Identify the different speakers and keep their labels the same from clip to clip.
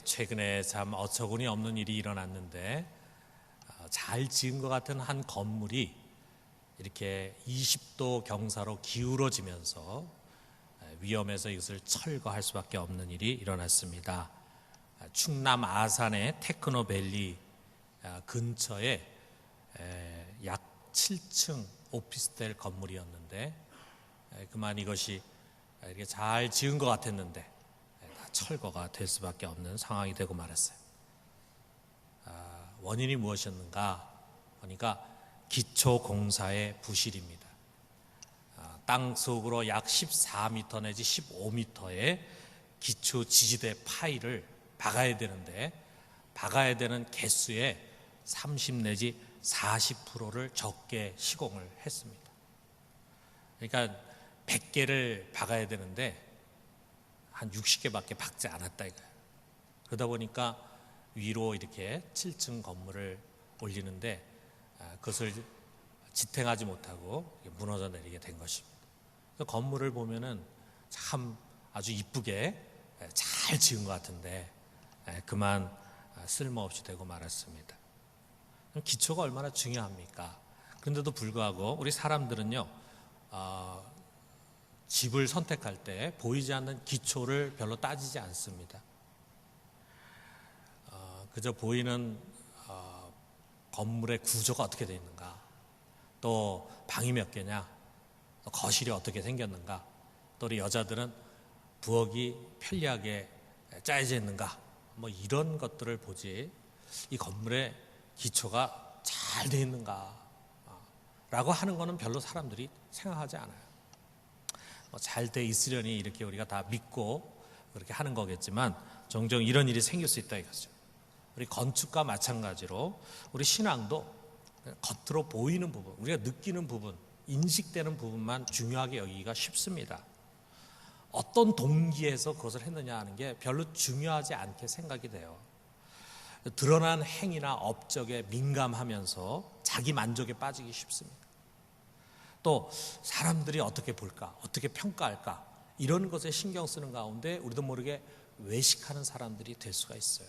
Speaker 1: 최근에 참 어처구니 없는 일이 일어났는데 잘 지은 것 같은 한 건물이 이렇게 20도 경사로 기울어지면서 위험해서 이것을 철거할 수밖에 없는 일이 일어났습니다. 충남 아산의 테크노밸리 근처에 약 7층 오피스텔 건물이었는데 그만 이것이 이렇게 잘 지은 것 같았는데 다 철거가 될 수밖에 없는 상황이 되고 말았어요. 원인이 무엇이었는가 보니까 기초공사의 부실입니다. 땅 속으로 약 14m 내지 15m의 기초 지지대 파일을 박아야 되는데 박아야 되는 개수의 30 내지 40%를 적게 시공을 했습니다. 그러니까 100개를 박아야 되는데 한 60개밖에 박지 않았다 이거예요. 그러다 보니까 위로 이렇게 7층 건물을 올리는데 그것을 지탱하지 못하고 무너져 내리게 된 것입니다. 건물을 보면은 참 아주 이쁘게 잘 지은 것 같은데 그만 쓸모없이 되고 말았습니다. 기초가 얼마나 중요합니까? 그런데도 불구하고 우리 사람들은요 집을 선택할 때 보이지 않는 기초를 별로 따지지 않습니다. 그저 보이는 건물의 구조가 어떻게 되어 있는가, 또 방이 몇 개냐, 또 거실이 어떻게 생겼는가, 또 우리 여자들은 부엌이 편리하게 짜여져 있는가, 뭐 이런 것들을 보지 이 건물의 기초가 잘 되어 있는가 라고 하는 거는 별로 사람들이 생각하지 않아요. 잘 돼 있으려니 이렇게 우리가 다 믿고 그렇게 하는 거겠지만 종종 이런 일이 생길 수 있다 이거죠. 우리 건축과 마찬가지로 우리 신앙도 겉으로 보이는 부분, 우리가 느끼는 부분, 인식되는 부분만 중요하게 여기기가 쉽습니다. 어떤 동기에서 그것을 했느냐 하는 게 별로 중요하지 않게 생각이 돼요. 드러난 행위나 업적에 민감하면서 자기 만족에 빠지기 쉽습니다. 또 사람들이 어떻게 볼까, 어떻게 평가할까 이런 것에 신경 쓰는 가운데 우리도 모르게 외식하는 사람들이 될 수가 있어요.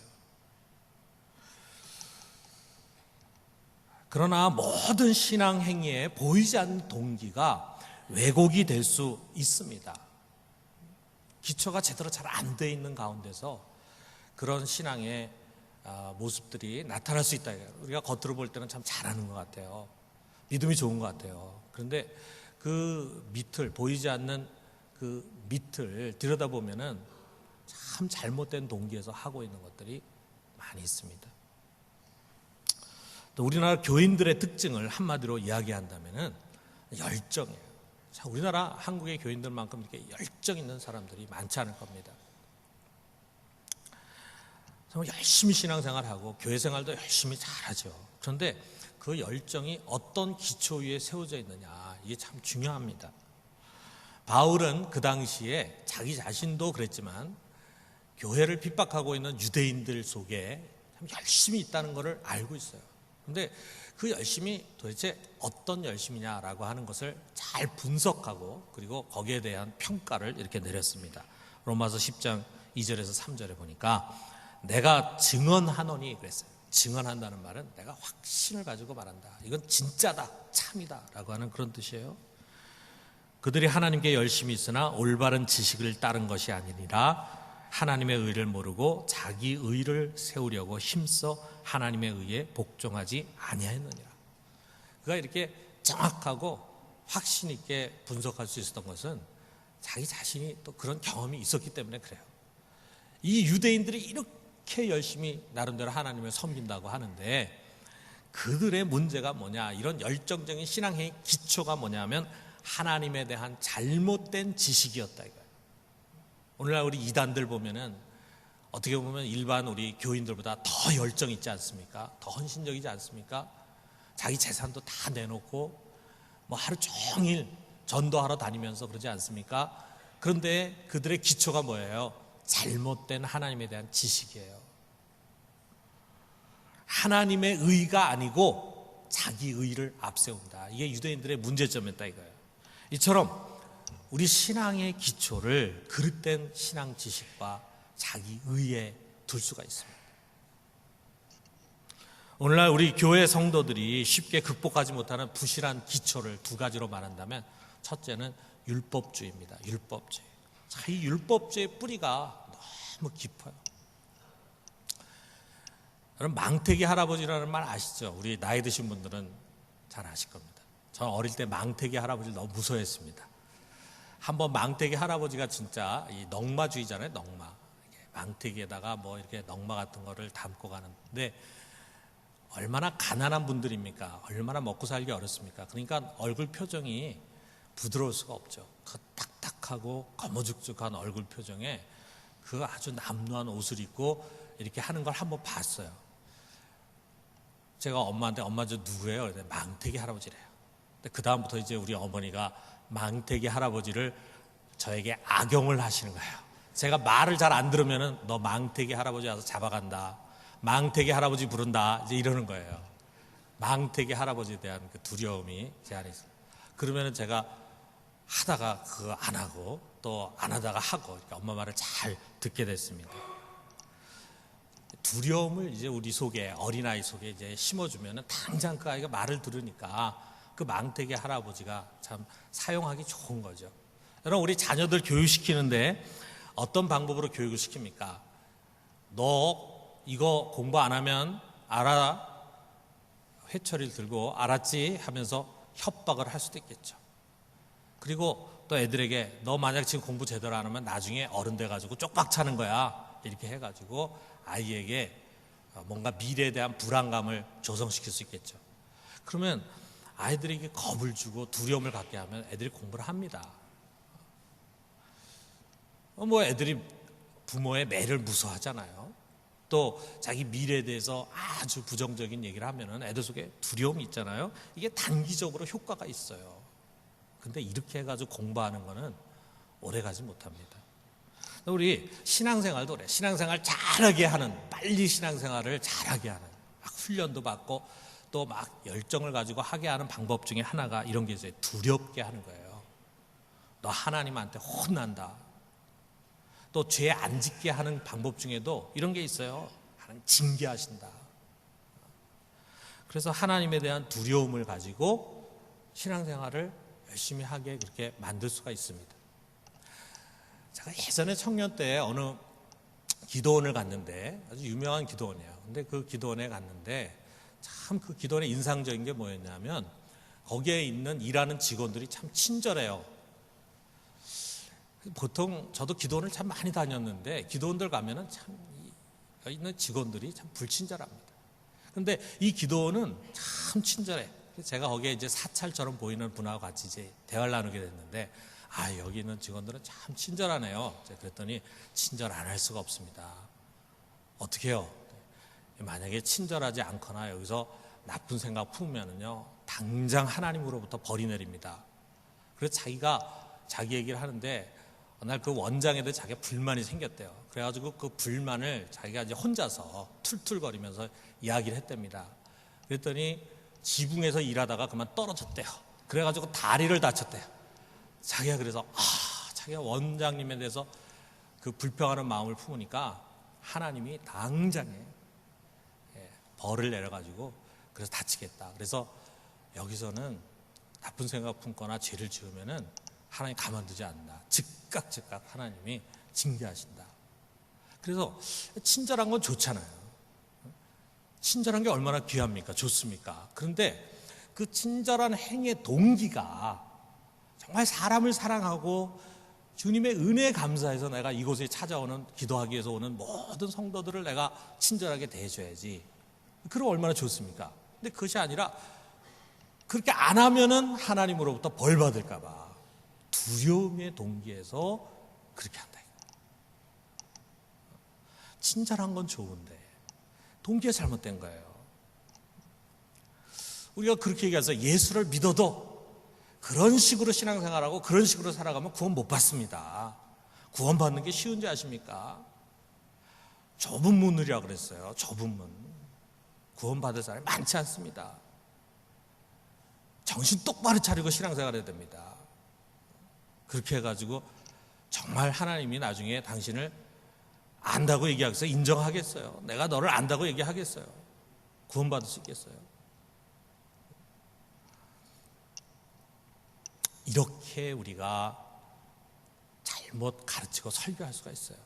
Speaker 1: 그러나 모든 신앙 행위에 보이지 않는 동기가 왜곡이 될 수 있습니다. 기초가 제대로 잘 안 돼 있는 가운데서 그런 신앙의 모습들이 나타날 수 있다. 우리가 겉으로 볼 때는 참 잘하는 것 같아요. 믿음이 좋은 것 같아요. 그런데 그 밑을, 보이지 않는 그 밑을 들여다보면은 참 잘못된 동기에서 하고 있는 것들이 많이 있습니다. 또 우리나라 교인들의 특징을 한마디로 이야기한다면은 열정이에요. 자, 우리나라 한국의 교인들만큼 이렇게 열정 있는 사람들이 많지 않을 겁니다. 정말 열심히 신앙생활하고 교회생활도 열심히 잘하죠. 그런데 그 열정이 어떤 기초 위에 세워져 있느냐, 이게 참 중요합니다. 바울은 그 당시에 자기 자신도 그랬지만 교회를 핍박하고 있는 유대인들 속에 참 열심히 있다는 것을 알고 있어요. 그런데 그 열심이 도대체 어떤 열심이냐라고 하는 것을 잘 분석하고 그리고 거기에 대한 평가를 이렇게 내렸습니다. 로마서 10장 2절에서 3절에 보니까 내가 증언하노니 그랬어요. 증언한다는 말은 내가 확신을 가지고 말한다. 이건 진짜다, 참이다 라고 하는 그런 뜻이에요. 그들이 하나님께 열심히 있으나 올바른 지식을 따른 것이 아니니라 하나님의 의를 모르고 자기 의를 세우려고 힘써 하나님의 의에 복종하지 아니하였느니라. 그가 이렇게 정확하고 확신 있게 분석할 수 있었던 것은 자기 자신이 또 그런 경험이 있었기 때문에 그래요. 이 유대인들이 이렇게 열심히 나름대로 하나님을 섬긴다고 하는데 그들의 문제가 뭐냐, 이런 열정적인 신앙의 기초가 뭐냐면 하나님에 대한 잘못된 지식이었다 이거예요. 오늘날 우리 이단들 보면은 어떻게 보면 일반 우리 교인들보다 더 열정 있지 않습니까? 더 헌신적이지 않습니까? 자기 재산도 다 내놓고 뭐 하루 종일 전도하러 다니면서 그러지 않습니까? 그런데 그들의 기초가 뭐예요? 잘못된 하나님에 대한 지식이에요. 하나님의 의가 아니고 자기 의를 앞세운다. 이게 유대인들의 문제점이었다 이거예요. 이처럼 우리 신앙의 기초를 그릇된 신앙 지식과 자기 의에 둘 수가 있습니다. 오늘날 우리 교회 성도들이 쉽게 극복하지 못하는 부실한 기초를 두 가지로 말한다면, 첫째는 율법주의입니다. 율법주의. 자, 이 율법주의의 뿌리가 너무 깊어요. 여러분, 망태기 할아버지라는 말 아시죠? 우리 나이 드신 분들은 잘 아실 겁니다. 저는 어릴 때 망태기 할아버지를 너무 무서워했습니다. 한번 망태기 할아버지가 진짜 이 넝마주의잖아요. 넝마. 망태기에다가 뭐 이렇게 넝마 같은 거를 담고 가는데, 얼마나 가난한 분들입니까? 얼마나 먹고 살기 어렵습니까? 그러니까 얼굴 표정이 부드러울 수가 없죠. 그 딱딱하고 거머죽죽한 얼굴 표정에 그 아주 남루한 옷을 입고 이렇게 하는 걸 한번 봤어요. 제가 엄마한테, 엄마 저 누구예요? 그랬더니 망태기 할아버지래요. 근데 그 다음부터 이제 우리 어머니가 망태기 할아버지를 저에게 악용을 하시는 거예요. 제가 말을 잘 안 들으면은 너 망태기 할아버지 와서 잡아간다. 망태기 할아버지 부른다. 이제 이러는 거예요. 망태기 할아버지에 대한 그 두려움이 제 안에 있어요. 그러면은 제가 하다가 그거 안 하고 또 안 하다가 하고, 그러니까 엄마 말을 잘 듣게 됐습니다. 두려움을 이제 우리 속에, 어린아이 속에 이제 심어주면은 당장 그 아이가 말을 들으니까 그 망태기 할아버지가 참 사용하기 좋은 거죠. 여러분, 우리 자녀들 교육시키는데 어떤 방법으로 교육을 시킵니까? 너 이거 공부 안 하면 알아? 회초리를 들고 알았지? 하면서 협박을 할 수도 있겠죠. 그리고 또 애들에게 너 만약 지금 공부 제대로 안 하면 나중에 어른 돼가지고 쪽박 차는 거야. 이렇게 해가지고 아이에게 뭔가 미래에 대한 불안감을 조성시킬 수 있겠죠. 그러면 아이들에게 겁을 주고 두려움을 갖게 하면 애들이 공부를 합니다. 뭐 애들이 부모의 매를 무서워하잖아요. 또 자기 미래에 대해서 아주 부정적인 얘기를 하면은 애들 속에 두려움이 있잖아요. 이게 단기적으로 효과가 있어요. 근데 이렇게 해가지고 공부하는 거는 오래 가지 못합니다. 우리 신앙생활도 그래. 신앙생활 잘하게 하는, 빨리 신앙생활을 잘하게 하는, 막 훈련도 받고 또 막 열정을 가지고 하게 하는 방법 중에 하나가 이런 게 있어요. 두렵게 하는 거예요. 너 하나님한테 혼난다. 또 죄 안 짓게 하는 방법 중에도 이런 게 있어요. 하나님 징계하신다. 그래서 하나님에 대한 두려움을 가지고 신앙생활을 열심히 하게 그렇게 만들 수가 있습니다. 제가 예전에 청년 때 어느 기도원을 갔는데, 아주 유명한 기도원이에요. 근데 그 기도원에 갔는데 참 그 기도원에 인상적인 게 뭐였냐면, 거기에 있는 일하는 직원들이 참 친절해요. 보통 저도 기도원을 참 많이 다녔는데 기도원들 가면은 참 있는 직원들이 참 불친절합니다. 그런데 이 기도원은 참 친절해. 제가 거기에 이제 사찰처럼 보이는 분하고 같이 이제 대화를 나누게 됐는데, 아, 여기 있는 직원들은 참 친절하네요. 그랬더니 친절 안 할 수가 없습니다. 어떻게 해요? 만약에 친절하지 않거나 여기서 나쁜 생각 품으면은요, 당장 하나님으로부터 벌이 내립니다. 그래서 자기가 자기 얘기를 하는데 어느 날 그 원장에 대해 자기가 불만이 생겼대요. 그래가지고 그 불만을 자기가 이제 혼자서 툴툴거리면서 이야기를 했답니다. 그랬더니 지붕에서 일하다가 그만 떨어졌대요. 그래가지고 다리를 다쳤대요. 자기가 그래서 자기가 원장님에 대해서 그 불평하는 마음을 품으니까 하나님이 당장에 벌을 내려가지고 그래서 다치겠다. 그래서 여기서는 나쁜 생각 품거나 죄를 지으면은 하나님 가만두지 않는다. 즉각 하나님이 징계하신다. 그래서 친절한 건 좋잖아요. 친절한 게 얼마나 귀합니까? 좋습니까? 그런데 그 친절한 행위의 동기가 정말 사람을 사랑하고 주님의 은혜에 감사해서 내가 이곳에 찾아오는, 기도하기 위해서 오는 모든 성도들을 내가 친절하게 대해줘야지. 그럼 얼마나 좋습니까? 근데 그것이 아니라 그렇게 안 하면은 하나님으로부터 벌 받을까 봐 두려움의 동기에서 그렇게 한다. 친절한 건 좋은데 동기가 잘못된 거예요. 우리가 그렇게 얘기해서 예수를 믿어도 그런 식으로 신앙생활하고 그런 식으로 살아가면 구원 못 받습니다. 구원 받는 게 쉬운지 아십니까? 좁은 문이라고 그랬어요. 좁은 문. 구원 받을 사람이 많지 않습니다. 정신 똑바로 차리고 신앙생활해야 됩니다. 그렇게 해가지고 정말 하나님이 나중에 당신을 안다고 얘기하겠어요? 인정하겠어요? 내가 너를 안다고 얘기하겠어요? 구원받을 수 있겠어요? 이렇게 우리가 잘못 가르치고 설교할 수가 있어요.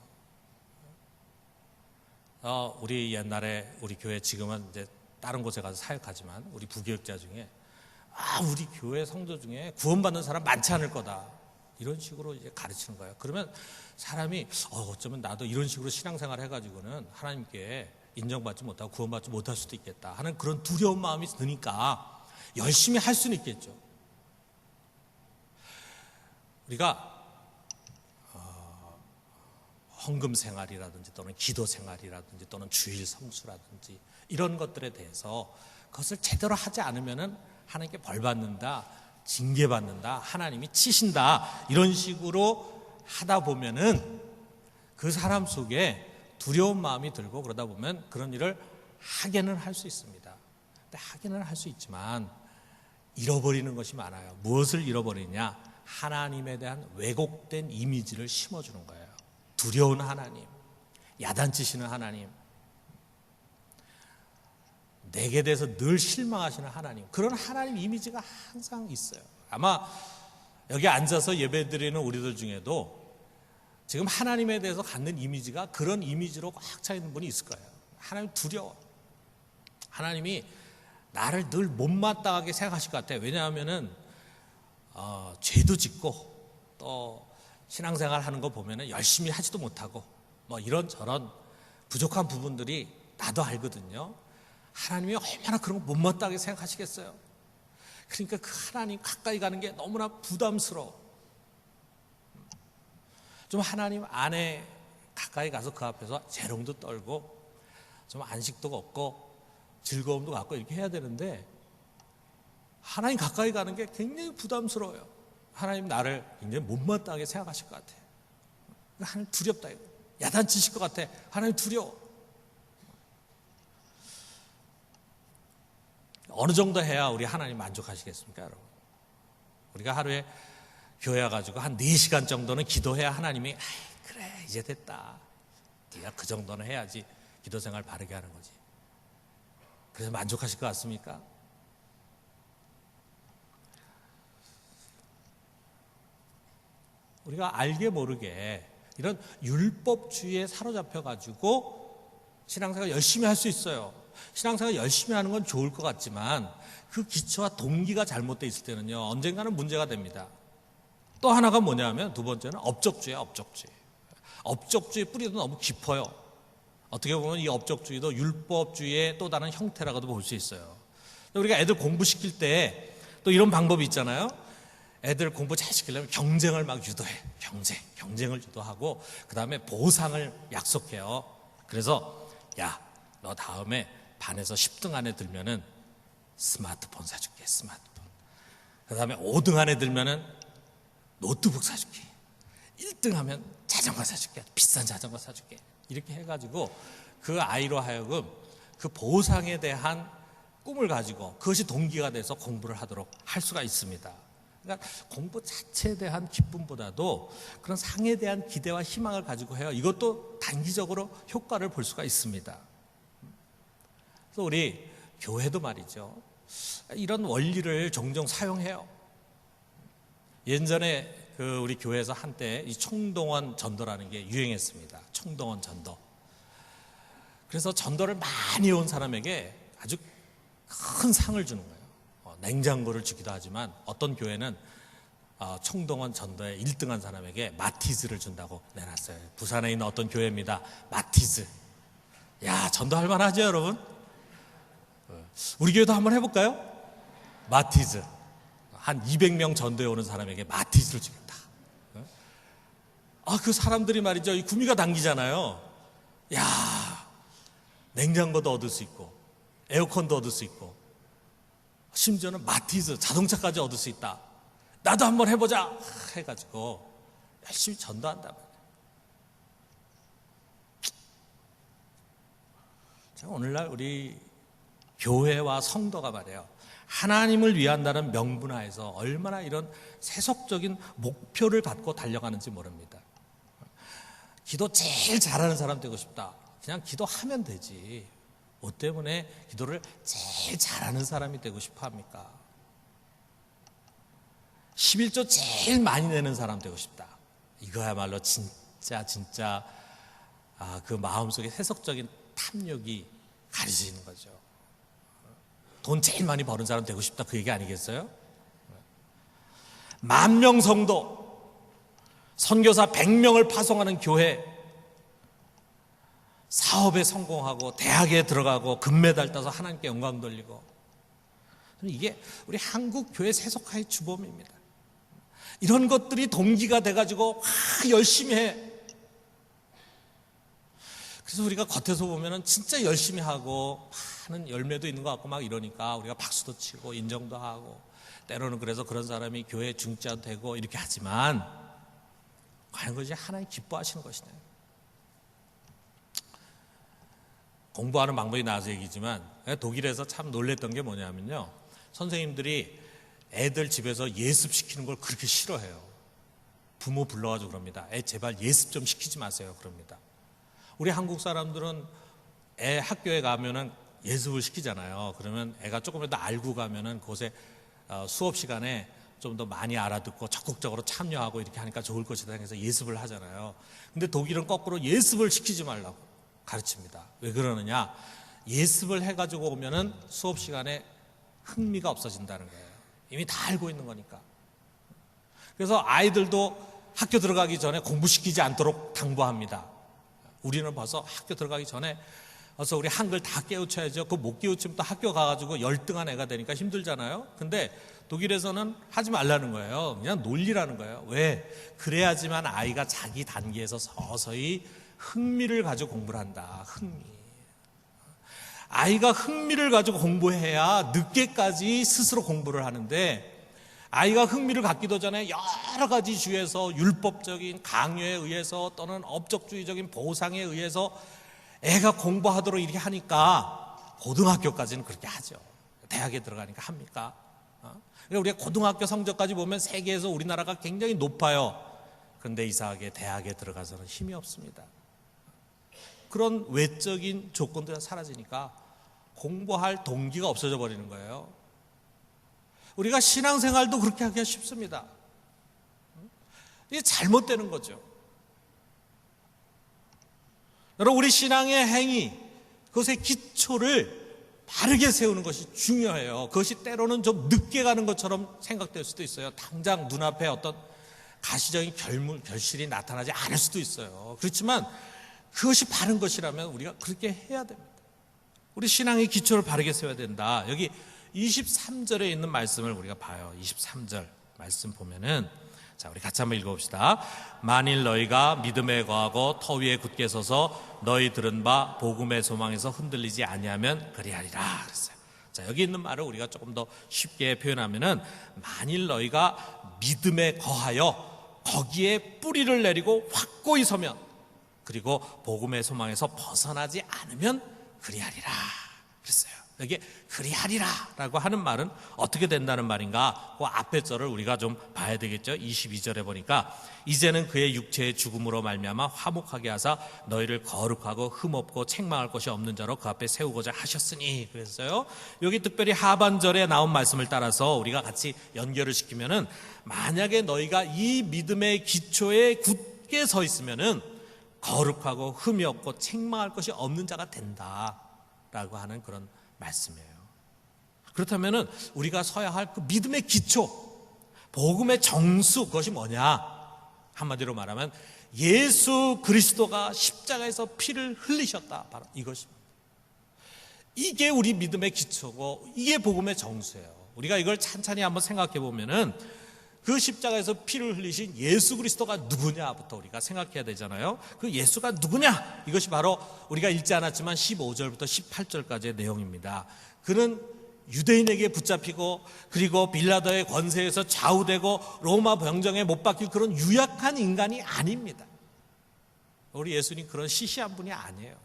Speaker 1: 우리 옛날에 우리 교회, 지금은 이제 다른 곳에 가서 사역하지만 우리 부교육자 중에 우리 교회 성도 중에 구원받는 사람 많지 않을 거다, 이런 식으로 이제 가르치는 거예요. 그러면 사람이 어쩌면 나도 이런 식으로 신앙생활 해가지고는 하나님께 인정받지 못하고 구원받지 못할 수도 있겠다 하는 그런 두려운 마음이 드니까 열심히 할 수는 있겠죠. 우리가 헌금 생활이라든지 또는 기도 생활이라든지 또는 주일 성수라든지 이런 것들에 대해서 그것을 제대로 하지 않으면은 하나님께 벌 받는다, 징계 받는다, 하나님이 치신다, 이런 식으로 하다 보면은 그 사람 속에 두려운 마음이 들고 그러다 보면 그런 일을 하게는 할 수 있습니다. 근데 하게는 할 수 있지만 잃어버리는 것이 많아요. 무엇을 잃어버리냐? 하나님에 대한 왜곡된 이미지를 심어주는 거예요. 두려운 하나님, 야단치시는 하나님, 내게 대해서 늘 실망하시는 하나님, 그런 하나님 이미지가 항상 있어요. 아마 여기 앉아서 예배드리는 우리들 중에도 지금 하나님에 대해서 갖는 이미지가 그런 이미지로 꽉 차 있는 분이 있을 거예요. 하나님 두려워. 하나님이 나를 늘 못마땅하게 생각하실 것 같아요. 왜냐하면은 죄도 짓고 또 신앙생활 하는 거 보면은 열심히 하지도 못하고 뭐 이런저런 부족한 부분들이 나도 알거든요. 하나님이 얼마나 그런 거 못마땅하게 생각하시겠어요. 그러니까 그 하나님 가까이 가는 게 너무나 부담스러워. 좀 하나님 안에 가까이 가서 그 앞에서 재롱도 떨고 좀 안식도 얻고 즐거움도 갖고 이렇게 해야 되는데 하나님 가까이 가는 게 굉장히 부담스러워요. 하나님 나를 굉장히 못마땅하게 생각하실 것 같아요. 하나님 두렵다, 이거. 야단치실 것 같아. 하나님 두려워. 어느 정도 해야 우리 하나님 만족하시겠습니까, 여러분? 우리가 하루에 교회 와가지고 한 4시간 정도는 기도해야 하나님이 그래 이제 됐다, 네가 그 정도는 해야지 기도 생활 바르게 하는 거지. 그래서 만족하실 것 같습니까? 우리가 알게 모르게 이런 율법주의에 사로잡혀가지고 신앙생활 열심히 할 수 있어요. 신앙생활 열심히 하는 건 좋을 것 같지만 그 기초와 동기가 잘못되어 있을 때는요, 언젠가는 문제가 됩니다. 또 하나가 뭐냐면 두 번째는 업적주의예요. 업적주의 뿌리도 너무 깊어요. 어떻게 보면 이 업적주의도 율법주의의 또 다른 형태라고도 볼 수 있어요. 우리가 애들 공부시킬 때 또 이런 방법이 있잖아요. 애들 공부 잘 시키려면 경쟁을 막 유도해. 경쟁을 유도하고 그 다음에 보상을 약속해요. 그래서 야, 너 다음에 반에서 10등 안에 들면은 스마트폰 사줄게, 스마트폰. 그 다음에 5등 안에 들면은 노트북 사줄게. 1등 하면 자전거 사줄게, 비싼 자전거 사줄게. 이렇게 해가지고 그 아이로 하여금 그 보상에 대한 꿈을 가지고 그것이 동기가 돼서 공부를 하도록 할 수가 있습니다. 그러니까 공부 자체에 대한 기쁨보다도 그런 상에 대한 기대와 희망을 가지고 해요. 이것도 단기적으로 효과를 볼 수가 있습니다. 그래서 우리 교회도 말이죠, 이런 원리를 종종 사용해요. 예전에 우리 교회에서 한때 이 총동원 전도라는 게 유행했습니다. 총동원 전도. 그래서 전도를 많이 온 사람에게 아주 큰 상을 주는 거예요. 냉장고를 주기도 하지만 어떤 교회는 총동원 전도에 1등한 사람에게 마티즈를 준다고 내놨어요. 부산에 있는 어떤 교회입니다. 마티즈. 야, 전도할 만하죠, 여러분? 우리 교회도 한번 해볼까요? 마티즈. 한 200명 전도에 오는 사람에게 마티즈를 주겠다. 그 사람들이 말이죠, 이 구미가 당기잖아요. 야, 냉장고도 얻을 수 있고 에어컨도 얻을 수 있고 심지어는 마티즈 자동차까지 얻을 수 있다. 나도 한번 해보자 해가지고 열심히 전도한단 말이에요. 자, 오늘날 우리 교회와 성도가 말이에요, 하나님을 위한다는 명분하에서 얼마나 이런 세속적인 목표를 갖고 달려가는지 모릅니다. 기도 제일 잘하는 사람 되고 싶다. 그냥 기도하면 되지. 뭐 때문에 기도를 제일 잘하는 사람이 되고 싶어 합니까? 11조 제일 많이 내는 사람 되고 싶다. 이거야말로 진짜 그 마음속에 세속적인 탐욕이 가려지는 거죠. 돈 제일 많이 버는 사람 되고 싶다, 그 얘기 아니겠어요? 10,000명 성도, 선교사 100명을 파송하는 교회, 사업에 성공하고 대학에 들어가고 금메달 따서 하나님께 영광 돌리고, 이게 우리 한국 교회 세속화의 주범입니다. 이런 것들이 동기가 돼가지고 열심히 해. 그래서 우리가 겉에서 보면은 진짜 열심히 하고 많은 열매도 있는 것 같고 막 이러니까 우리가 박수도 치고 인정도 하고, 때로는 그래서 그런 사람이 교회 중짜도 되고 이렇게 하지만, 과연 그것이 하나님 기뻐하시는 것이냐. 공부하는 방법이 나와서 얘기지만, 독일에서 참 놀랬던 게 뭐냐면요, 선생님들이 애들 집에서 예습시키는 걸 그렇게 싫어해요. 부모 불러가지고 그럽니다. 애 제발 예습 좀 시키지 마세요, 그럽니다. 우리 한국 사람들은 애 학교에 가면은 예습을 시키잖아요. 그러면 애가 조금이라도 알고 가면은 그곳에 수업 시간에 좀 더 많이 알아듣고 적극적으로 참여하고 이렇게 하니까 좋을 것이다 해서 예습을 하잖아요. 근데 독일은 거꾸로 예습을 시키지 말라고 가르칩니다. 왜 그러느냐? 예습을 해가지고 오면은 수업 시간에 흥미가 없어진다는 거예요. 이미 다 알고 있는 거니까. 그래서 아이들도 학교 들어가기 전에 공부시키지 않도록 당부합니다. 우리는 벌써 학교 들어가기 전에 벌써 우리 한글 다 깨우쳐야죠. 그거 못 깨우치면 또 학교 가가지고 열등한 애가 되니까 힘들잖아요. 근데 독일에서는 하지 말라는 거예요. 그냥 논리라는 거예요. 왜? 그래야지만 아이가 자기 단계에서 서서히 흥미를 가지고 공부를 한다. 흥미. 아이가 흥미를 가지고 공부해야 늦게까지 스스로 공부를 하는데, 아이가 흥미를 갖기도 전에 여러 가지 주에서 율법적인 강요에 의해서 또는 업적주의적인 보상에 의해서 애가 공부하도록 이렇게 하니까 고등학교까지는 그렇게 하죠. 대학에 들어가니까 합니까? 우리가 고등학교 성적까지 보면 세계에서 우리나라가 굉장히 높아요. 그런데 이상하게 대학에 들어가서는 힘이 없습니다. 그런 외적인 조건들이 사라지니까 공부할 동기가 없어져 버리는 거예요. 우리가 신앙생활도 그렇게 하기가 쉽습니다. 이게 잘못되는 거죠. 여러분, 우리 신앙의 행위, 그것의 기초를 바르게 세우는 것이 중요해요. 그것이 때로는 좀 늦게 가는 것처럼 생각될 수도 있어요. 당장 눈앞에 어떤 가시적인 결실이 나타나지 않을 수도 있어요. 그렇지만 그것이 바른 것이라면 우리가 그렇게 해야 됩니다. 우리 신앙의 기초를 바르게 세워야 된다. 여기 23절에 있는 말씀을 우리가 봐요. 23절 말씀 보면은, 자, 우리 같이 한번 읽어봅시다. 만일 너희가 믿음에 거하고 터 위에 굳게 서서 너희 들은 바 복음의 소망에서 흔들리지 아니하면 그리하리라 그랬어요. 자, 여기 있는 말을 우리가 조금 더 쉽게 표현하면은, 만일 너희가 믿음에 거하여 거기에 뿌리를 내리고 확고히 서면, 그리고 복음의 소망에서 벗어나지 않으면 그리하리라 그랬어요. 여기 그리하리라 라고 하는 말은 어떻게 된다는 말인가? 그 앞에 절을 우리가 좀 봐야 되겠죠. 22절에 보니까, 이제는 그의 육체의 죽음으로 말미암아 화목하게 하사 너희를 거룩하고 흠없고 책망할 것이 없는 자로 그 앞에 세우고자 하셨으니 그랬어요. 여기 특별히 하반절에 나온 말씀을 따라서 우리가 같이 연결을 시키면은, 만약에 너희가 이 믿음의 기초에 굳게 서 있으면은 거룩하고 흠이 없고 책망할 것이 없는 자가 된다라고 하는 그런 말씀이에요. 그렇다면은 우리가 서야 할 그 믿음의 기초, 복음의 정수, 그것이 뭐냐? 한마디로 말하면 예수 그리스도가 십자가에서 피를 흘리셨다. 바로 이것입니다. 이게 우리 믿음의 기초고 이게 복음의 정수예요. 우리가 이걸 찬찬히 한번 생각해 보면은, 그 십자가에서 피를 흘리신 예수 그리스도가 누구냐부터 우리가 생각해야 되잖아요. 그 예수가 누구냐? 이것이 바로 우리가 읽지 않았지만 15절부터 18절까지의 내용입니다. 그는 유대인에게 붙잡히고, 그리고 빌라도의 권세에서 좌우되고 로마 병정에 못 박힐 그런 유약한 인간이 아닙니다. 우리 예수님 그런 시시한 분이 아니에요.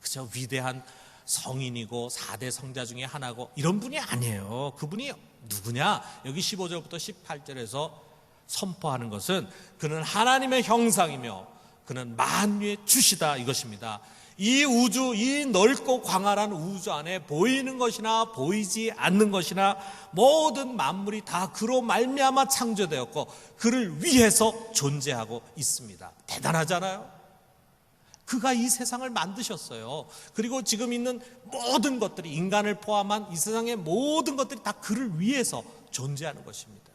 Speaker 1: 그저 위대한 성인이고 4대 성자 중에 하나고 이런 분이 아니에요. 그분이 누구냐? 여기 15절부터 18절에서 선포하는 것은, 그는 하나님의 형상이며 그는 만유의 주시다 이것입니다. 이 우주, 이 넓고 광활한 우주 안에 보이는 것이나 보이지 않는 것이나 모든 만물이 다 그로 말미암아 창조되었고 그를 위해서 존재하고 있습니다. 대단하잖아요. 그가 이 세상을 만드셨어요. 그리고 지금 있는 모든 것들이, 인간을 포함한 이 세상의 모든 것들이 다 그를 위해서 존재하는 것입니다.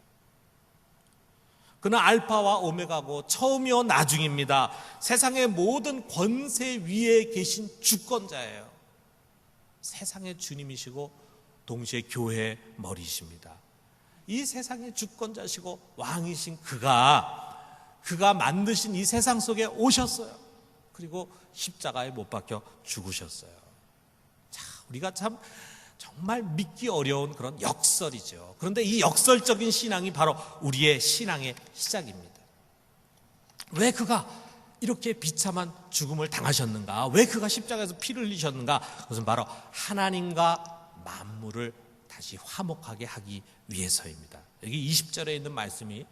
Speaker 1: 그는 알파와 오메가고 처음이요 나중입니다. 세상의 모든 권세 위에 계신 주권자예요. 세상의 주님이시고 동시에 교회의 머리이십니다. 이 세상의 주권자시고 왕이신 그가 만드신 이 세상 속에 오셨어요. 그리고 십자가에 못 박혀 죽으셨어요. 자, 우리가 참 정말 믿기 어려운 그런 역설이죠. 그런데 이 역설적인 신앙이 바로 우리의 신앙의 시작입니다. 왜 그가 이렇게 비참한 죽음을 당하셨는가? 왜 그가 십자가에서 피를 흘리셨는가? 그것은 바로 하나님과 만물을 다시 화목하게 하기 위해서입니다. 여기 20절에 있는 말씀이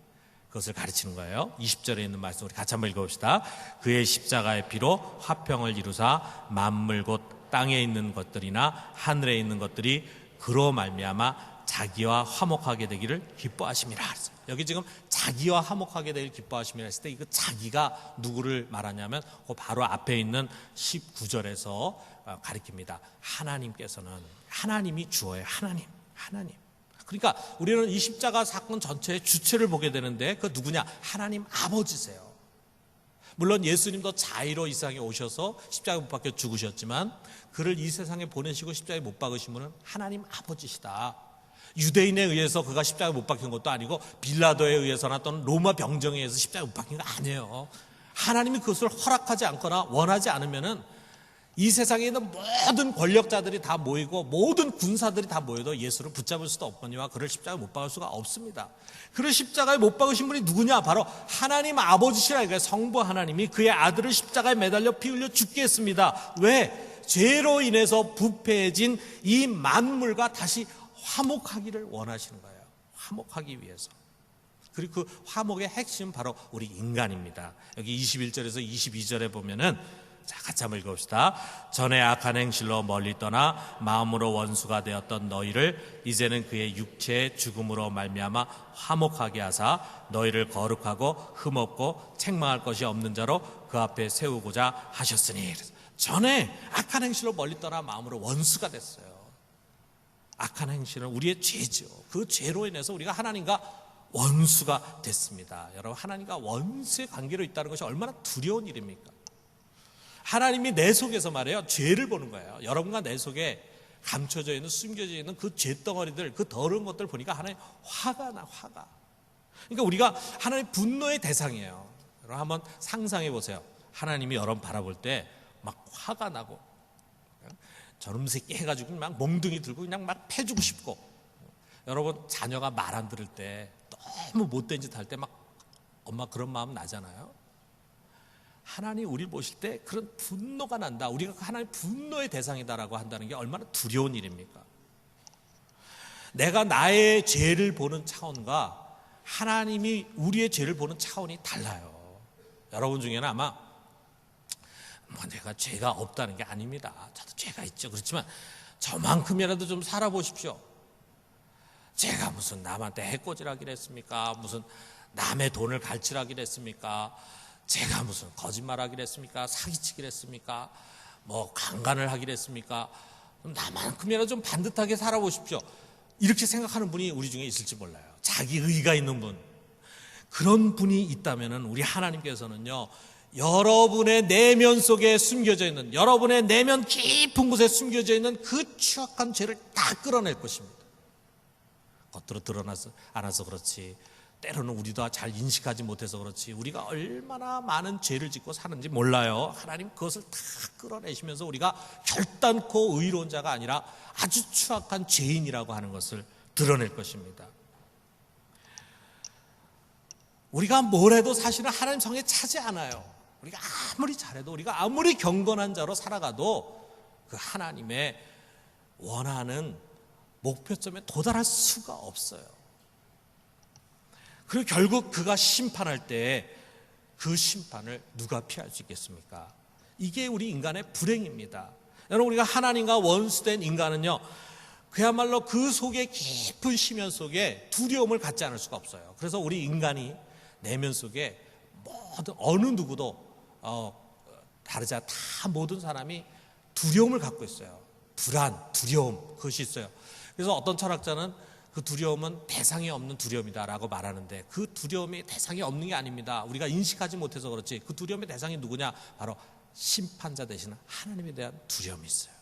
Speaker 1: 그것을 가르치는 거예요. 20절에 있는 말씀 우리 같이 한번 읽어봅시다. 그의 십자가의 피로 화평을 이루사 만물 곧 땅에 있는 것들이나 하늘에 있는 것들이 그로 말미암아 자기와 화목하게 되기를 기뻐하심이라. 여기 지금 자기와 화목하게 되기를 기뻐하심이라 했을 때 이 자기가 누구를 말하냐면 그 바로 앞에 있는 19절에서 가리킵니다. 하나님께서는, 하나님이 주어요. 하나님. 그러니까 우리는 이 십자가 사건 전체의 주체를 보게 되는데 그 누구냐? 하나님 아버지세요. 물론 예수님도 자의로 이 세상에 오셔서 십자가에 못 박혀 죽으셨지만 그를 이 세상에 보내시고 십자가에 못 박으신 분은 하나님 아버지시다. 유대인에 의해서 그가 십자가에 못 박힌 것도 아니고 빌라도에 의해서나 또는 로마 병정에 의해서 십자가에 못 박힌 거 아니에요. 하나님이 그것을 허락하지 않거나 원하지 않으면은 이 세상에 있는 모든 권력자들이 다 모이고 모든 군사들이 다 모여도 예수를 붙잡을 수도 없거니와 그를 십자가에 못 박을 수가 없습니다. 그를 십자가에 못 박으신 분이 누구냐? 바로 하나님 아버지시라니까요. 성부 하나님이 그의 아들을 십자가에 매달려 피 흘려 죽게 했습니다. 왜? 죄로 인해서 부패해진 이 만물과 다시 화목하기를 원하시는 거예요. 화목하기 위해서. 그리고 그 화목의 핵심은 바로 우리 인간입니다. 여기 21절에서 22절에 보면은 자, 같이 한번 읽어봅시다. 전에 악한 행실로 멀리 떠나 마음으로 원수가 되었던 너희를 이제는 그의 육체의 죽음으로 말미암아 화목하게 하사 너희를 거룩하고 흠없고 책망할 것이 없는 자로 그 앞에 세우고자 하셨으니. 전에 악한 행실로 멀리 떠나 마음으로 원수가 됐어요. 악한 행실은 우리의 죄죠. 그 죄로 인해서 우리가 하나님과 원수가 됐습니다. 여러분, 하나님과 원수의 관계로 있다는 것이 얼마나 두려운 일입니까? 하나님이 내 속에서 말이에요, 죄를 보는 거예요. 여러분과 내 속에 감춰져 있는, 숨겨져 있는 그 죄덩어리들, 그 더러운 것들 보니까 하나님 화가 나, 화가. 그러니까 우리가 하나님 분노의 대상이에요. 여러분 한번 상상해 보세요. 하나님이 여러분 바라볼 때 막 화가 나고 저놈 새끼 해가지고 막 몽둥이 들고 그냥 막 패주고 싶고, 여러분 자녀가 말 안 들을 때 너무 못된 짓 할 때 막 엄마 그런 마음 나잖아요. 하나님 우리를 보실 때 그런 분노가 난다, 우리가 하나님 분노의 대상이다라고 한다는 게 얼마나 두려운 일입니까? 내가 나의 죄를 보는 차원과 하나님이 우리의 죄를 보는 차원이 달라요. 여러분 중에는 아마 내가 죄가 없다는 게 아닙니다. 저도 죄가 있죠. 그렇지만 저만큼이라도 좀 살아보십시오. 제가 무슨 남한테 해코지라기를 했습니까? 무슨 남의 돈을 갈취하기를 했습니까? 제가 무슨 거짓말하기를 했습니까? 사기치기를 했습니까? 뭐 강간을 하기를 했습니까? 나만큼이라도 좀 반듯하게 살아보십시오. 이렇게 생각하는 분이 우리 중에 있을지 몰라요. 자기 의의가 있는 분. 그런 분이 있다면 우리 하나님께서는요, 여러분의 내면 속에 숨겨져 있는, 여러분의 내면 깊은 곳에 숨겨져 있는 그 추악한 죄를 다 끌어낼 것입니다. 겉으로 드러나서 않아서 그렇지, 때로는 우리도 잘 인식하지 못해서 그렇지, 우리가 얼마나 많은 죄를 짓고 사는지 몰라요. 하나님 그것을 다 끌어내시면서 우리가 결단코 의로운 자가 아니라 아주 추악한 죄인이라고 하는 것을 드러낼 것입니다. 우리가 뭘 해도 사실은 하나님 성에 차지 않아요. 우리가 아무리 잘해도, 우리가 아무리 경건한 자로 살아가도 그 하나님의 원하는 목표점에 도달할 수가 없어요. 그리고 결국 그가 심판할 때 그 심판을 누가 피할 수 있겠습니까? 이게 우리 인간의 불행입니다. 여러분, 우리가 하나님과 원수된 인간은요, 그야말로 그 속에 깊은 심연 속에 두려움을 갖지 않을 수가 없어요. 그래서 우리 인간이 내면 속에 모든 어느 누구도 다르지 않아 다 모든 사람이 두려움을 갖고 있어요. 불안, 두려움, 그것이 있어요. 그래서 어떤 철학자는 그 두려움은 대상이 없는 두려움이다라고 말하는데, 그 두려움이 대상이 없는 게 아닙니다. 우리가 인식하지 못해서 그렇지, 그 두려움의 대상이 누구냐? 바로 심판자 되시는 하나님에 대한 두려움이 있어요.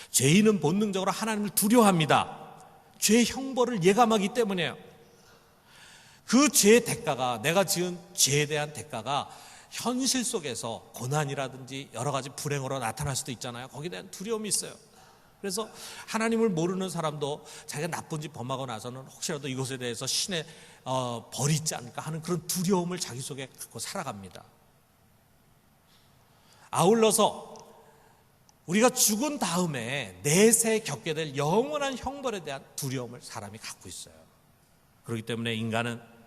Speaker 1: 죄인은 본능적으로 하나님을 두려워합니다. 죄의 형벌을 예감하기 때문에요. 그 죄의 대가가, 내가 지은 죄에 대한 대가가 현실 속에서 고난이라든지 여러 가지 불행으로 나타날 수도 있잖아요. 거기에 대한 두려움이 있어요. 그래서 하나님을 모르는 사람도 자기가 나쁜 짓 범하고 나서는 혹시라도 이것에 대해서 신의 벌이 있지 않을까 하는 그런 두려움을 자기 속에 갖고 살아갑니다. 아울러서 우리가 죽은 다음에 내세 겪게 될 영원한 형벌에 대한 두려움을 사람이 갖고 있어요. 그렇기 때문에 인간은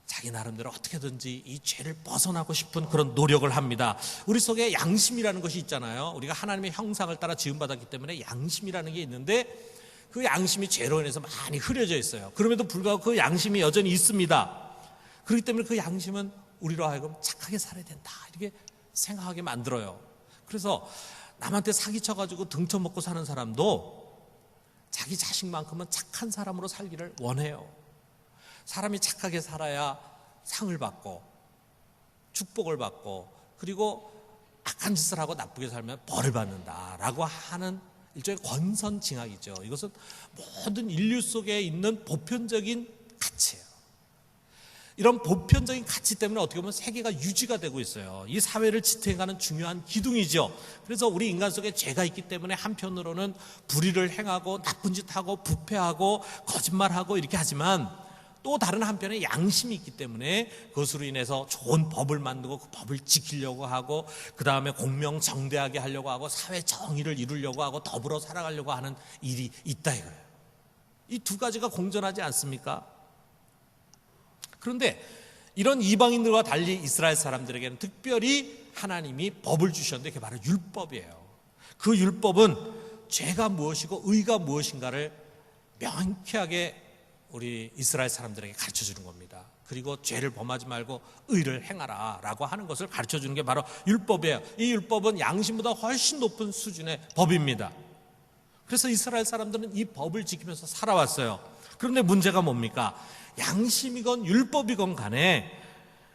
Speaker 1: 자기 나름대로 어떻게든지 이 죄를 벗어나고 싶은 그런 노력을 합니다. 우리 속에 양심이라는 것이 있잖아요. 우리가 하나님의 형상을 따라 지음받았기 때문에 양심이라는 게 있는데, 그 양심이 죄로 인해서 많이 흐려져 있어요. 그럼에도 불구하고 그 양심이 여전히 있습니다. 그렇기 때문에 그 양심은 우리로 하여금 착하게 살아야 된다, 이렇게 생각하게 만들어요. 그래서 남한테 사기쳐가지고 등쳐먹고 사는 사람도 자기 자식만큼은 착한 사람으로 살기를 원해요. 사람이 착하게 살아야 상을 받고 축복을 받고, 그리고 악한 짓을 하고 나쁘게 살면 벌을 받는다라고 하는 일종의 권선징악이죠. 이것은 모든 인류 속에 있는 보편적인 가치예요. 이런 보편적인 가치 때문에 어떻게 보면 세계가 유지가 되고 있어요. 이 사회를 지탱하는 중요한 기둥이죠. 그래서 우리 인간 속에 죄가 있기 때문에 한편으로는 불의를 행하고 나쁜 짓 하고 부패하고 거짓말하고 이렇게 하지만, 또 다른 한편에 양심이 있기 때문에 그것으로 인해서 좋은 법을 만들고 그 법을 지키려고 하고, 그 다음에 공명정대하게 하려고 하고, 사회 정의를 이루려고 하고, 더불어 살아가려고 하는 일이 있다 이거예요. 이 두 가지가 공존하지 않습니까? 그런데 이런 이방인들과 달리 이스라엘 사람들에게는 특별히 하나님이 법을 주셨는데, 그게 바로 율법이에요. 그 율법은 죄가 무엇이고 의가 무엇인가를 명쾌하게 우리 이스라엘 사람들에게 가르쳐주는 겁니다. 그리고 죄를 범하지 말고 의를 행하라 라고 하는 것을 가르쳐주는 게 바로 율법이에요. 이 율법은 양심보다 훨씬 높은 수준의 법입니다. 그래서 이스라엘 사람들은 이 법을 지키면서 살아왔어요. 그런데 문제가 뭡니까? 양심이건 율법이건 간에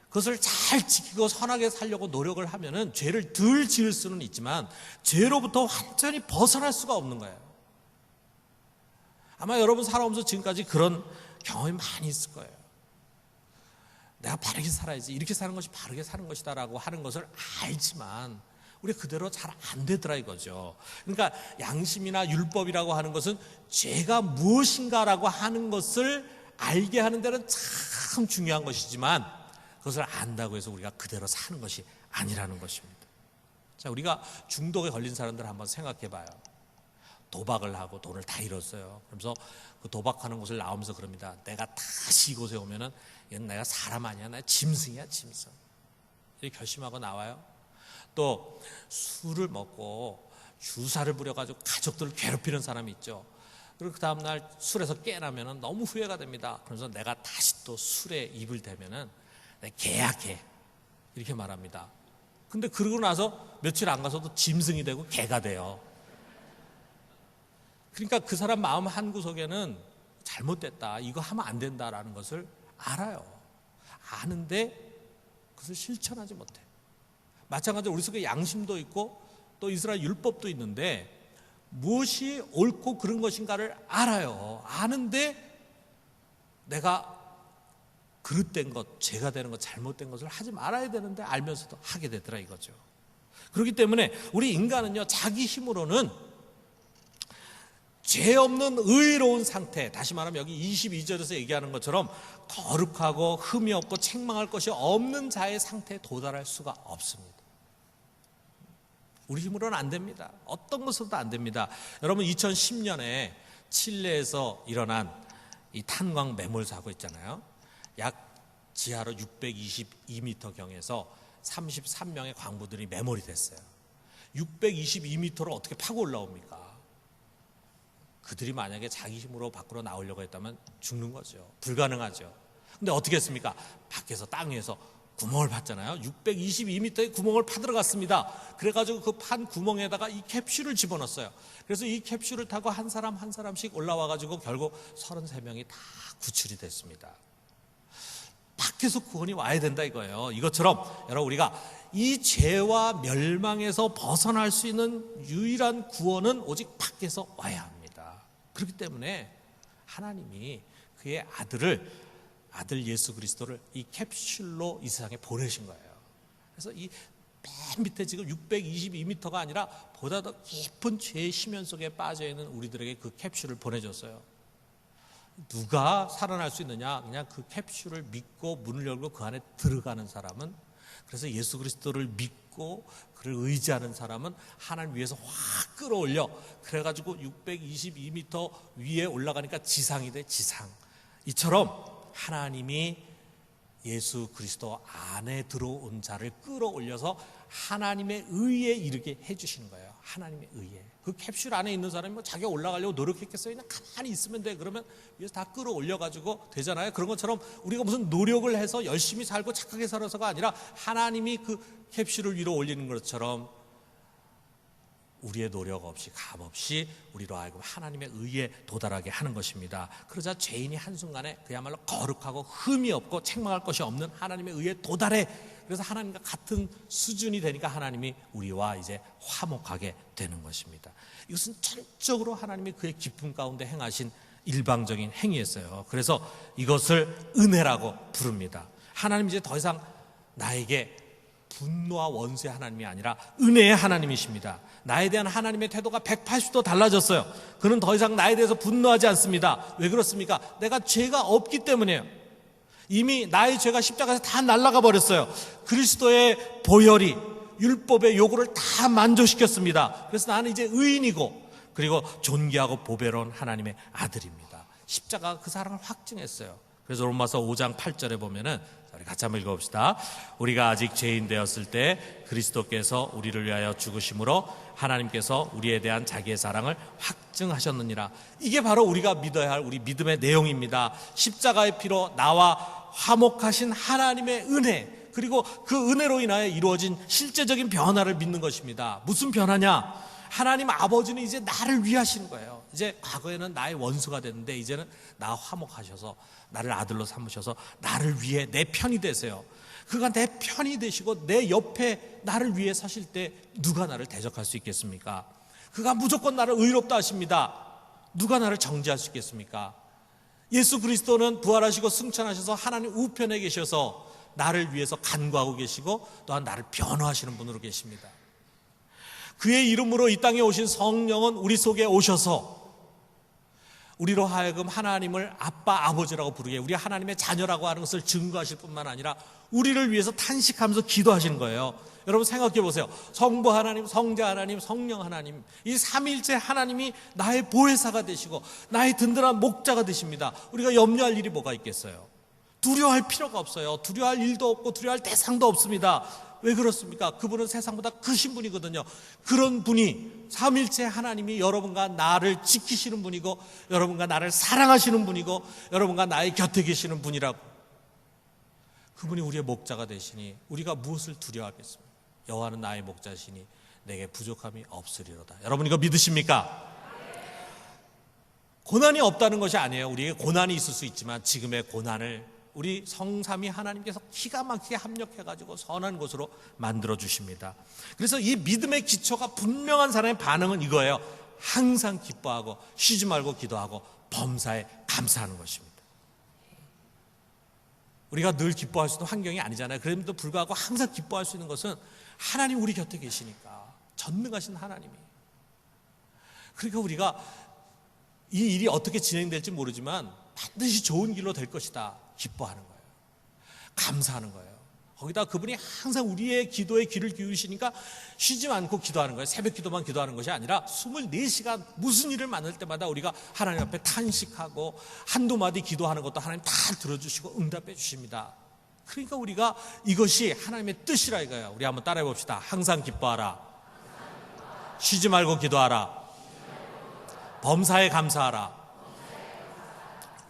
Speaker 1: 그것을 잘 지키고 선하게 살려고 노력을 하면은 죄를 덜 지을 수는 있지만 죄로부터 완전히 벗어날 수가 없는 거예요. 아마 여러분 살아오면서 지금까지 그런 경험이 많이 있을 거예요. 내가 바르게 살아야지, 이렇게 사는 것이 바르게 사는 것이다 라고 하는 것을 알지만 우리가 그대로 잘 안 되더라 이거죠. 그러니까 양심이나 율법이라고 하는 것은 죄가 무엇인가라고 하는 것을 알게 하는 데는 참 중요한 것이지만, 그것을 안다고 해서 우리가 그대로 사는 것이 아니라는 것입니다. 자, 우리가 중독에 걸린 사람들 한번 생각해 봐요. 도박을 하고 돈을 다 잃었어요. 그러면서 그 도박하는 곳을 나오면서 그럽니다. 내가 다시 이곳에 오면은 얘는 내가 사람 아니야, 나 짐승이야, 짐승. 이렇게 결심하고 나와요. 또 술을 먹고 주사를 부려가지고 가족들을 괴롭히는 사람이 있죠. 그리고 그 다음날 술에서 깨나면은 너무 후회가 됩니다. 그래서 내가 다시 또 술에 입을 대면은 내가 개야, 이렇게 말합니다. 근데 그러고 나서 며칠 안 가서도 짐승이 되고 개가 돼요. 그러니까 그 사람 마음 한구석에는 잘못됐다, 이거 하면 안 된다라는 것을 알아요. 아는데 그것을 실천하지 못해. 마찬가지로 우리 속에 양심도 있고 또 이스라엘 율법도 있는데, 무엇이 옳고 그른 것인가를 알아요. 아는데 내가 그릇된 것, 죄가 되는 것, 잘못된 것을 하지 말아야 되는데 알면서도 하게 되더라 이거죠. 그렇기 때문에 우리 인간은요, 자기 힘으로는 죄 없는 의로운 상태, 다시 말하면 여기 22절에서 얘기하는 것처럼 거룩하고 흠이 없고 책망할 것이 없는 자의 상태에 도달할 수가 없습니다. 우리 힘으로는 안 됩니다. 어떤 것으로도 안 됩니다. 여러분 2010년에 칠레에서 일어난 이 탄광 매몰 사고 있잖아요. 약 지하로 622m경에서 33명의 광부들이 매몰이 됐어요. 622m를 어떻게 파고 올라옵니까? 그들이 만약에 자기 힘으로 밖으로 나오려고 했다면 죽는 거죠. 불가능하죠. 근데 어떻게 했습니까? 밖에서 땅 위에서 구멍을 팠잖아요. 622m의 구멍을 파들어갔습니다. 그래가지고 그 판 구멍에다가 이 캡슐을 집어넣었어요. 그래서 이 캡슐을 타고 한 사람 한 사람씩 올라와가지고 결국 33명이 다 구출이 됐습니다. 밖에서 구원이 와야 된다 이거예요. 이것처럼 여러분, 우리가 이 죄와 멸망에서 벗어날 수 있는 유일한 구원은 오직 밖에서 와야 합니다. 그렇기 때문에 하나님이 그의 아들 예수 그리스도를 이 캡슐로 이 세상에 보내신 거예요. 그래서 이 맨 밑에 지금 622m가 아니라 보다 더 깊은 죄의 심연 속에 빠져 있는 우리들에게 그 캡슐을 보내줬어요. 누가 살아날 수 있느냐? 그냥 그 캡슐을 믿고 문을 열고 그 안에 들어가는 사람은, 그래서 예수 그리스도를 믿고 그를 의지하는 사람은 하나님 위에서 확 끌어올려, 그래가지고 622m 위에 올라가니까 지상이 돼. 지상. 이처럼 하나님이 예수 그리스도 안에 들어온 자를 끌어올려서 하나님의 의에 이르게 해주시는 거예요. 하나님의 의에. 그 캡슐 안에 있는 사람이 뭐 자기가 올라가려고 노력했겠어요? 그냥 가만히 있으면 돼. 그러면 위에서 다 끌어올려가지고 되잖아요. 그런 것처럼 우리가 무슨 노력을 해서 열심히 살고 착하게 살아서가 아니라 하나님이 그 캡슐을 위로 올리는 것처럼 우리의 노력 없이 값 없이 우리로 하여금 하나님의 의에 도달하게 하는 것입니다. 그러자 죄인이 한순간에 그야말로 거룩하고 흠이 없고 책망할 것이 없는 하나님의 의에 도달해. 그래서 하나님과 같은 수준이 되니까 하나님이 우리와 이제 화목하게 되는 것입니다. 이것은 전적으로 하나님이 그의 기쁨 가운데 행하신 일방적인 행위였어요. 그래서 이것을 은혜라고 부릅니다. 하나님 이제 더 이상 나에게 분노와 원수의 하나님이 아니라 은혜의 하나님이십니다. 나에 대한 하나님의 태도가 180도 달라졌어요. 그는 더 이상 나에 대해서 분노하지 않습니다. 왜 그렇습니까? 내가 죄가 없기 때문이에요. 이미 나의 죄가 십자가에서 다 날아가 버렸어요. 그리스도의 보혈이 율법의 요구를 다 만족시켰습니다. 그래서 나는 이제 의인이고, 그리고 존귀하고 보배로운 하나님의 아들입니다. 십자가가 그 사랑을 확증했어요. 그래서 로마서 5장 8절에 보면은, 우리 같이 한번 읽어봅시다. 우리가 아직 죄인 되었을 때 그리스도께서 우리를 위하여 죽으심으로 하나님께서 우리에 대한 자기의 사랑을 확증하셨느니라. 이게 바로 우리가 믿어야 할 우리 믿음의 내용입니다. 십자가의 피로 나와 화목하신 하나님의 은혜, 그리고 그 은혜로 인하여 이루어진 실제적인 변화를 믿는 것입니다. 무슨 변화냐? 하나님 아버지는 이제 나를 위하시는 거예요. 이제 과거에는 나의 원수가 됐는데 이제는 나 화목하셔서 나를 아들로 삼으셔서 나를 위해 내 편이 되세요. 그가 내 편이 되시고 내 옆에 나를 위해 사실 때 누가 나를 대적할 수 있겠습니까? 그가 무조건 나를 의롭다 하십니다. 누가 나를 정죄할 수 있겠습니까? 예수 그리스도는 부활하시고 승천하셔서 하나님 우편에 계셔서 나를 위해서 간구하고 계시고 또한 나를 변호하시는 분으로 계십니다. 그의 이름으로 이 땅에 오신 성령은 우리 속에 오셔서 우리로 하여금 하나님을 아빠, 아버지라고 부르게, 우리 하나님의 자녀라고 하는 것을 증거하실 뿐만 아니라 우리를 위해서 탄식하면서 기도하시는 거예요. 여러분 생각해 보세요. 성부 하나님, 성자 하나님, 성령 하나님, 이 삼위일체 하나님이 나의 보혜사가 되시고 나의 든든한 목자가 되십니다. 우리가 염려할 일이 뭐가 있겠어요? 두려워할 필요가 없어요. 두려워할 일도 없고 두려워할 대상도 없습니다. 왜 그렇습니까? 그분은 세상보다 크신 분이거든요. 그런 분이, 삼위일체 하나님이 여러분과 나를 지키시는 분이고 여러분과 나를 사랑하시는 분이고 여러분과 나의 곁에 계시는 분이라고. 그분이 우리의 목자가 되시니 우리가 무엇을 두려워하겠습니까? 여호와는 나의 목자시니 내게 부족함이 없으리로다. 여러분 이거 믿으십니까? 고난이 없다는 것이 아니에요. 우리에게 고난이 있을 수 있지만 지금의 고난을 우리 성삼위 하나님께서 기가 막히게 합력해가지고 선한 것으로 만들어주십니다. 그래서 이 믿음의 기초가 분명한 사람의 반응은 이거예요. 항상 기뻐하고 쉬지 말고 기도하고 범사에 감사하는 것입니다. 우리가 늘 기뻐할 수 있는 환경이 아니잖아요. 그럼에도 불구하고 항상 기뻐할 수 있는 것은 하나님 우리 곁에 계시니까, 전능하신 하나님이. 그러니까 우리가 이 일이 어떻게 진행될지 모르지만 반드시 좋은 길로 될 것이다. 기뻐하는 거예요. 감사하는 거예요. 거기다 그분이 항상 우리의 기도에 귀를 기울이시니까 쉬지 않고 기도하는 거예요. 새벽 기도만 기도하는 것이 아니라 24시간 무슨 일을 만날 때마다 우리가 하나님 앞에 탄식하고 한두 마디 기도하는 것도 하나님 다 들어주시고 응답해 주십니다. 그러니까 우리가 이것이 하나님의 뜻이라 이거예요. 우리 한번 따라해 봅시다. 항상 기뻐하라. 쉬지 말고 기도하라. 범사에 감사하라.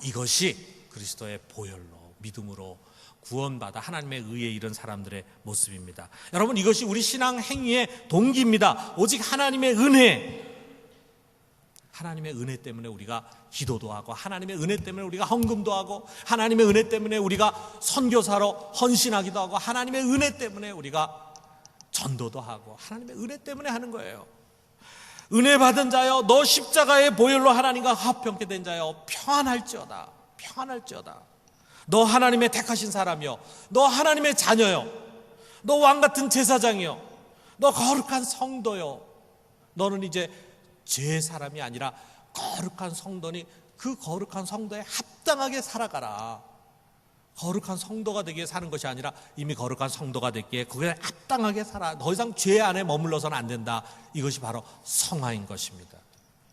Speaker 1: 이것이 그리스도의 보혈로 믿음으로 구원받아 하나님의 의에 이른 사람들의 모습입니다. 여러분, 이것이 우리 신앙 행위의 동기입니다. 오직 하나님의 은혜, 하나님의 은혜 때문에 우리가 기도도 하고, 하나님의 은혜 때문에 우리가 헌금도 하고, 하나님의 은혜 때문에 우리가 선교사로 헌신하기도 하고, 하나님의 은혜 때문에 우리가 전도도 하고, 하나님의 은혜 때문에 하는 거예요. 은혜 받은 자여, 너 십자가의 보혈로 하나님과 화평케 된 자여, 평안할지어다. 평안할지어다. 너 하나님의 택하신 사람이여, 너 하나님의 자녀여, 너 왕같은 제사장이여, 너 거룩한 성도여. 너는 이제 죄의 사람이 아니라 거룩한 성도니 그 거룩한 성도에 합당하게 살아가라. 거룩한 성도가 되기에 사는 것이 아니라 이미 거룩한 성도가 됐기에 그게 합당하게 살아. 더 이상 죄 안에 머물러서는 안 된다. 이것이 바로 성화인 것입니다.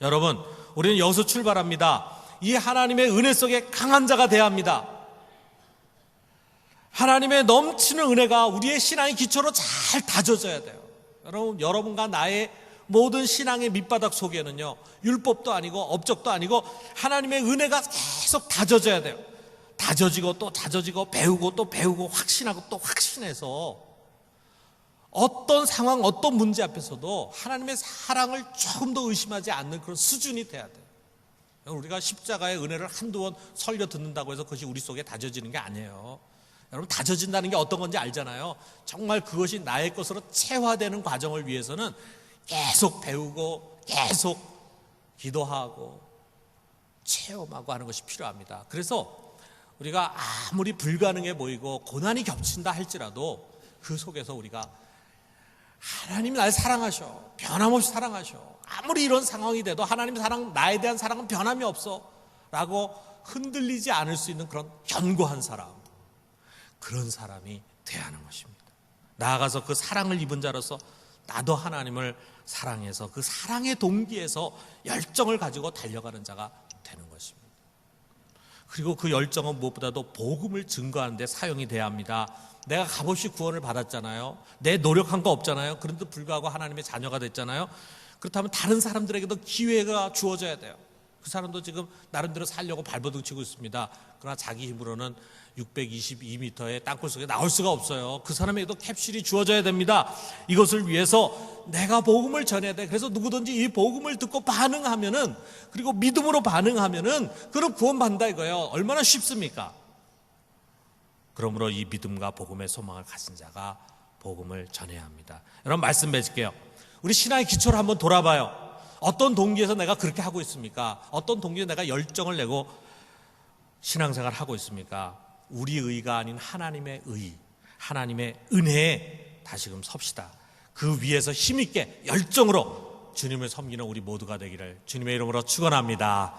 Speaker 1: 여러분, 우리는 여기서 출발합니다. 이 하나님의 은혜 속에 강한 자가 되어야 합니다. 하나님의 넘치는 은혜가 우리의 신앙의 기초로 잘 다져져야 돼요. 여러분과 나의 모든 신앙의 밑바닥 속에는요, 율법도 아니고 업적도 아니고 하나님의 은혜가 계속 다져져야 돼요. 다져지고 또 다져지고, 배우고 또 배우고, 확신하고 또 확신해서 어떤 상황, 어떤 문제 앞에서도 하나님의 사랑을 조금 더 의심하지 않는 그런 수준이 돼야 돼요. 우리가 십자가의 은혜를 한두 번 설교 듣는다고 해서 그것이 우리 속에 다져지는 게 아니에요. 여러분, 다져진다는 게 어떤 건지 알잖아요. 정말 그것이 나의 것으로 체화되는 과정을 위해서는 계속 배우고 계속 기도하고 체험하고 하는 것이 필요합니다. 그래서 우리가 아무리 불가능해 보이고 고난이 겹친다 할지라도 그 속에서 우리가 하나님이 날 사랑하셔, 변함없이 사랑하셔, 아무리 이런 상황이 돼도 하나님의 사랑, 나에 대한 사랑은 변함이 없어 라고 흔들리지 않을 수 있는 그런 견고한 사람, 그런 사람이 돼야 하는 것입니다. 나아가서 그 사랑을 입은 자로서 나도 하나님을 사랑해서 그 사랑의 동기에서 열정을 가지고 달려가는 자가 되는 것입니다. 그리고 그 열정은 무엇보다도 복음을 증거하는 데 사용이 돼야 합니다. 내가 값없이 구원을 받았잖아요. 내 노력한 거 없잖아요. 그런데도 불구하고 하나님의 자녀가 됐잖아요. 그렇다면 다른 사람들에게도 기회가 주어져야 돼요. 그 사람도 지금 나름대로 살려고 발버둥 치고 있습니다. 그러나 자기 힘으로는 622m의 땅굴 속에 나올 수가 없어요. 그 사람에게도 캡슐이 주어져야 됩니다. 이것을 위해서 내가 복음을 전해야 돼. 그래서 누구든지 이 복음을 듣고 반응하면은, 그리고 믿음으로 반응하면은 그럼 구원받는다 이거예요. 얼마나 쉽습니까? 그러므로 이 믿음과 복음의 소망을 가진 자가 복음을 전해야 합니다. 여러분, 말씀 맺을게요. 우리 신앙의 기초를 한번 돌아봐요. 어떤 동기에서 내가 그렇게 하고 있습니까? 어떤 동기에서 내가 열정을 내고 신앙생활을 하고 있습니까? 우리 의가 아닌 하나님의 의, 하나님의 은혜에 다시금 섭시다. 그 위에서 힘있게 열정으로 주님을 섬기는 우리 모두가 되기를 주님의 이름으로 축원합니다.